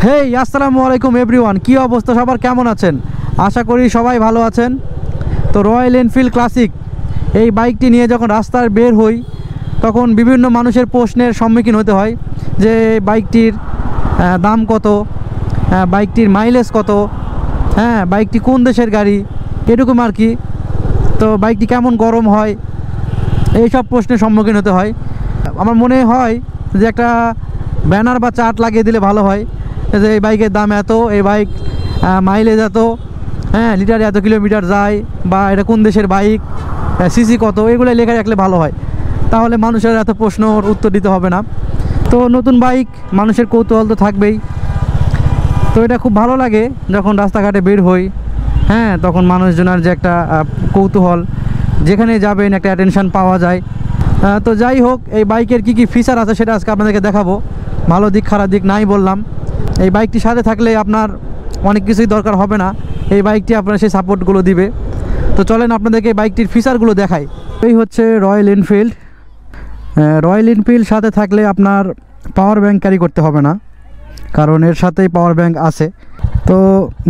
হেই আসসালামু আলাইকুম এভরিওয়ান, কি অবস্থা সবার, কেমন আছেন? আশা করি সবাই ভালো আছেন। তো রয়্যাল এনফিল্ড ক্লাসিক এই বাইকটি নিয়ে যখন রাস্তায় বের হই তখন বিভিন্ন মানুষের প্রশ্নের সম্মুখীন হতে হয় যে বাইকটির দাম কত, বাইকটির মাইলেজ কত, বাইকটি কোন দেশের গাড়ি, এরকম আর কি। তো বাইকটি কেমন গরম হয়, এই সব প্রশ্নের সম্মুখীন হতে হয়। আমার মনে হয় যে একটা ব্যানার বা চার্ট লাগিয়ে দিলে ভালো হয় যে এই বাইকের দাম এত, এই বাইক মাইলেজ এত, লিটারে এত কিলোমিটার যায়, বা এটা কোন দেশের বাইক, সিসি কত, এগুলো লেখা রাখলে ভালো হয়। তাহলে মানুষের এত প্রশ্নর উত্তর দিতে হবে না। তো নতুন বাইক, মানুষের কৌতূহল তো থাকবেই। তো এটা খুব ভালো লাগে যখন রাস্তাঘাটে বের হই, তখন মানুষজনের যে একটা কৌতূহল, যেখানে যাবেন একটা অ্যাটেনশান পাওয়া যায়। তো যাই হোক, এই বাইকের কি কি ফিচার আছে সেটা আজকে আপনাদেরকে দেখাবো। ভালো দিক খারাপ দিক নাই বললাম। এই বাইকটির সাথে থাকলে আপনার অনেক কিছুই দরকার হবে না, এই বাইকটি আপনার সেই সাপোর্টগুলো দিবে। তো চলেন আপনাদেরকে এই বাইকটির ফিচারগুলো দেখাই। এই হচ্ছে রয়্যাল এনফিল্ড। রয়্যাল এনফিল্ড সাথে থাকলে আপনার পাওয়ার ব্যাংক ক্যারি করতে হবে না, কারণ এর সাথেই পাওয়ার ব্যাংক আছে। তো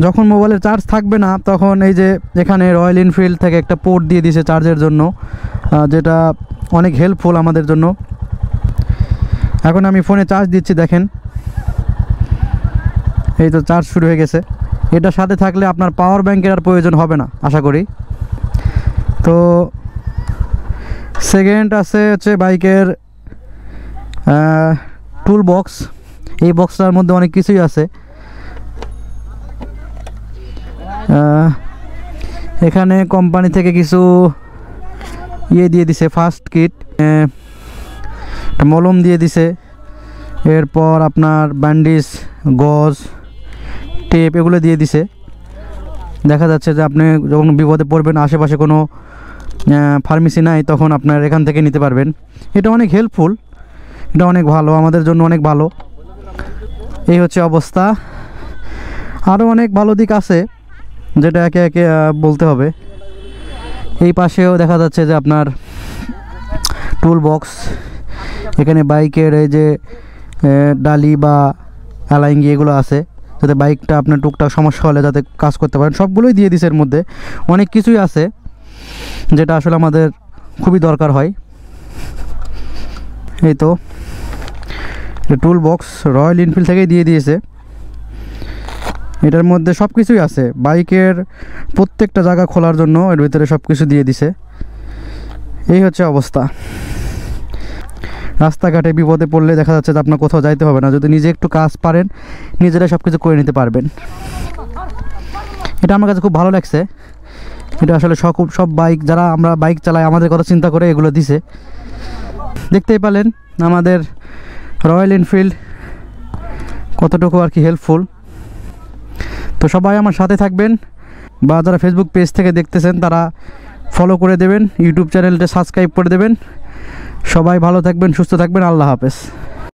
যখন মোবাইলের চার্জ থাকবে না তখন এই যে এখানে রয়্যাল এনফিল্ড থেকে একটা পোর্ট দিয়ে দিয়েছে চার্জের জন্য, যেটা অনেক হেল্পফুল আমাদের জন্য। এখন আমি ফোনে চার্জ দিচ্ছি, দেখেন এই তো চার্জ শুরু হয়ে গেছে। এটার সাথে থাকলে আপনার পাওয়ার ব্যাংকের আর প্রয়োজন হবে না আশা করি। তো সেকেন্ড আছে হচ্ছে বাইকের টুল বক্স। এই বক্সটার মধ্যে অনেক কিছুই আছে। এখানে কোম্পানি থেকে কিছু দিয়ে দিছে, ফার্স্ট কিট, মলম দিয়ে দিছে, এরপর আপনার ব্যান্ডেজ, গজ, টেপ এগুলো দিয়ে দিছে। দেখা যাচ্ছে যে আপনি যখন বিপদে পড়বেন, আশেপাশে কোনো ফার্মেসি নাই, তখন আপনার এখান থেকে নিতে পারবেন। এটা অনেক হেল্পফুল, এটা অনেক ভালো, আমাদের জন্য অনেক ভালো। এই হচ্ছে অবস্থা। আরও অনেক ভালো দিক আছে যেটা একে একে বলতে হবে। এই পাশেও দেখা যাচ্ছে যে আপনার টুল বক্স। এখানে বাইকের এই যে ডালি বা অ্যালাইঙ্গি এগুলো আছে, যাতে বাইকটা আপনার টুকটাক সমস্যা হলে যাতে কাজ করতে পারেন, সবগুলোই দিয়ে দিছে। এর মধ্যে অনেক কিছুই আছে যেটা আসলে আমাদের খুবই দরকার হয়। এই তো টুল বক্স রয়্যাল এনফিল্ড থেকেই দিয়ে দিয়েছে। এটার মধ্যে সব কিছুই আছে, বাইকের প্রত্যেকটা জায়গা খোলার জন্য এর ভিতরে সব কিছু দিয়ে দিছে। এই হচ্ছে অবস্থা। রাস্তাঘাটে বিপদে পড়লে দেখা যাচ্ছে যে আপনার কোথাও যাইতে হবে না, যদি নিজে একটু কাজ পারেন নিজেরাই সব কিছু করে নিতে পারবেন। এটা আমার কাছে খুব ভালো লাগছে। এটা আসলে সব বাইক, যারা আমরা বাইক চালাই আমাদের কথা চিন্তা করে এগুলো দিছে। দেখতেই পেলেন আমাদের রয়্যাল এনফিল্ড কতটুকু আর কি হেল্পফুল। তো সবাই আমার সাথে থাকবেন, বা যারা ফেসবুক পেজ থেকে দেখতেছেন তারা ফলো করে দেবেন, ইউটিউব চ্যানেলটা সাবস্ক্রাইব করে দেবেন। সবাই ভালো থাকবেন, সুস্থ থাকবেন, আল্লাহ হাফেজ।